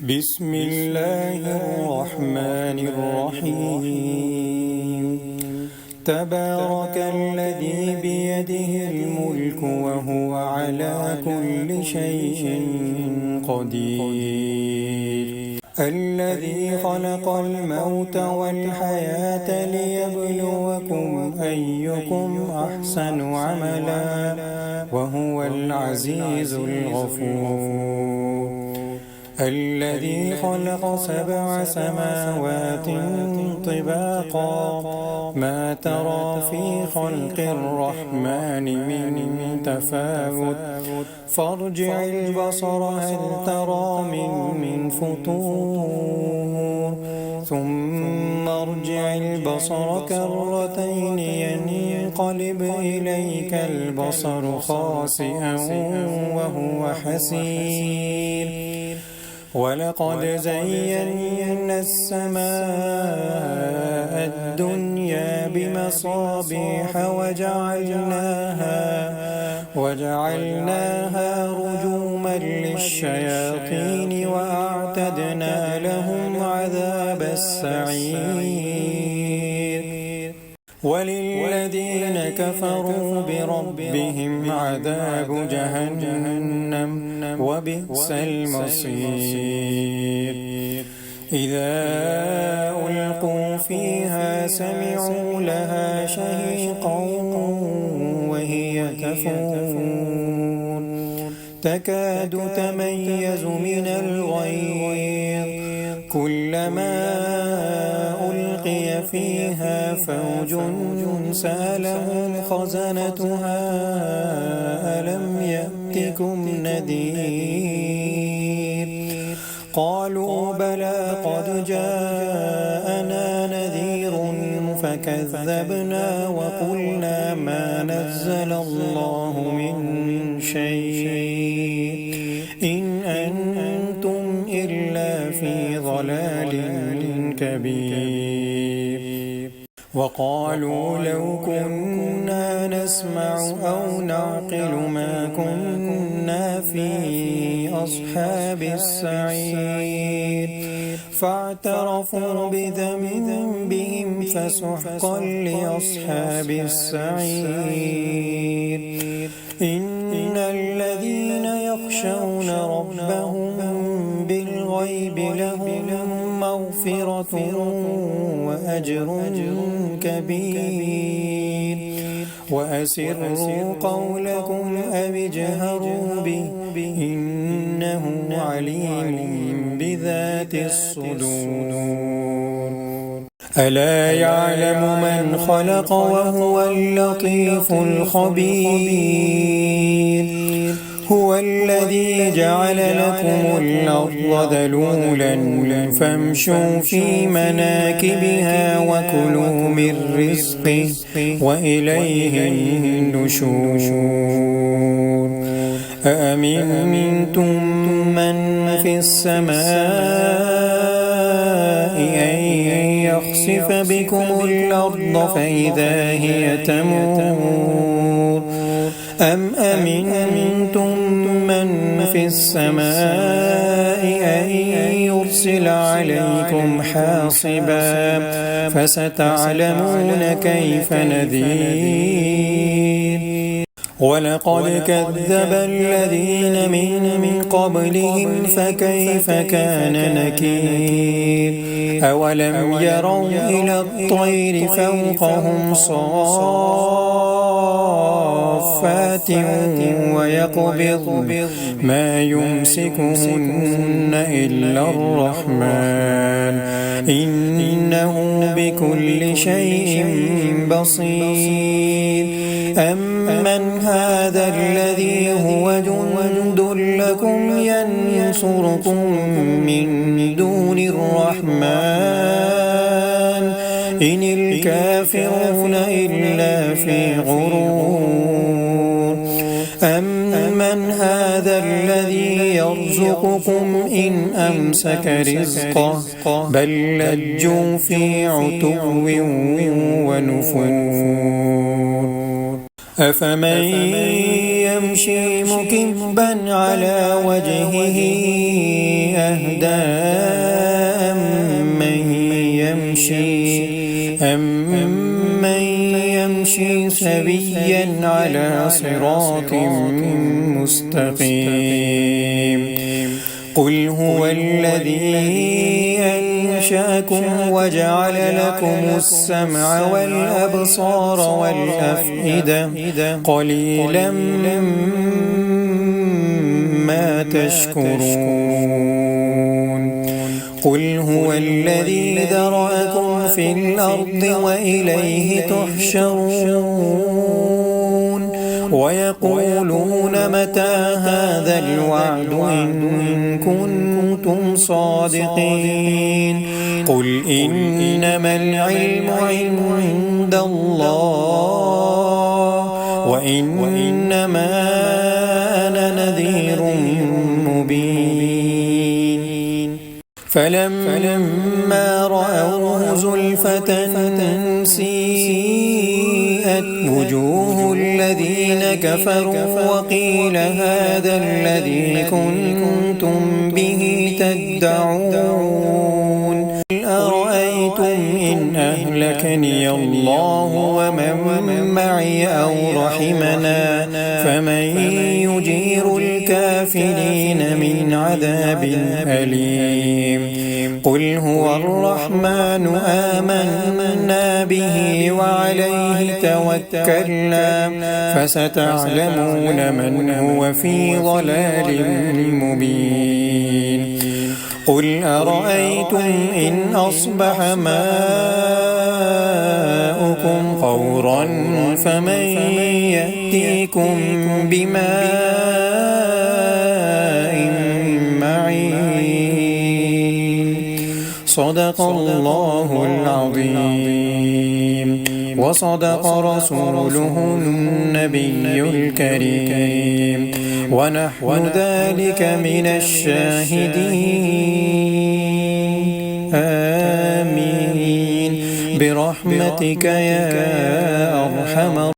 بسم الله الرحمن الرحيم تبارك الذي بيده الملك وهو على كل شيء قدير الذي خلق الموت والحياة ليبلوكم أيكم أحسن عملا وهو العزيز الغفور الذي خلق 7 سماوات طباقا ما ترى في خلق الرحمن من تفاوت فارجع البصر هل ترى من فطور ثم ارجع البصر كرتين ينقلب إليك البصر خاسئا وهو حسير ولقد زينا السماء الدنيا بمصابيح وجعلناها رجوما للشياطين وأعتدنا لهم عذاب السعير وللذين كفروا بربهم عذاب جهنم وبئس المصير إذا ألقوا فيها سمعوا لها شهيقا وهي تفور تكاد تميز من الغيظ كلما ألقي فيها فوج سألهم خزنتها ألم يأتكم نذير قالوا بلى قد جاءنا نذير فكذبنا وقلنا ما نزل الله من شيء إن أنتم إلا في ضلال كبير وقالوا لو كنا نسمع أو نعقل ما كنا في أصحاب السعير فاعترفوا بذنبهم فسحقا لأصحاب السعير إن الذين يخشون ربهم بالغيب لهم مغفرة وأجر كبير وأسروا قولكم أو اجهروا به إنه عليم بذات الصدور ألا يعلم من خلق وهو اللطيف الخبير هو الذي جعل لكم الأرض ذلولا فامشوا في مناكبها وكلوا من رزقه وإليه النشور أأمنتم من في السماء أن يخسف بكم الأرض فإذا هي تمور أم أمنتم من في السماء أن يرسل عليكم حاصبا فستعلمون كيف نذير ولقد كذب الذين من قبلهم فكيف كان نكير أولم يروا إلى الطير فوقهم صافات ويقبض ما يمسكهن إلا الرحمن إنه بكل شيء بصير أمن هذا الذي هو جند لكم ينصركم من دون الرحمن إن الكافرون إلا في غرور أمن هذا الذي يرزقكم إن أمسك رزقه بل لجوا في عتو ونفور أفمن يمشي مكبا على وجهه أهدى أمن يمشي سويا على صراط مستقيم قل هو الذي أنشأكم وجعل لكم السمع والأبصار والأفئدة قليلا ما تشكرون قل هو الذي ذرأكم في الأرض وإليه تحشرون ويقولون متى هذا الوعد إن كنتم صادقين قل إنما العلم عند الله وإنما أنا نذير مبين فلما رأوه زلفة سيئت وجوه الذين كفروا وقيل هذا الذي كنتم به تدعون أرأيتم إن أهلكني الله ومن معي أو رحمنا فمن يجير الكافرين من عذاب أليم قل هو الرحمن آمنا به وعليه توكلنا فستعلمون من هو في ضلال مبين قل أرأيتم إن أصبح ماؤكم غورا فمن يأتيكم بماء معين صدق الله العظيم وصدق رسوله النبي الكريم ونحن ذلك من الشاهدين آمين برحمتك يا أرحم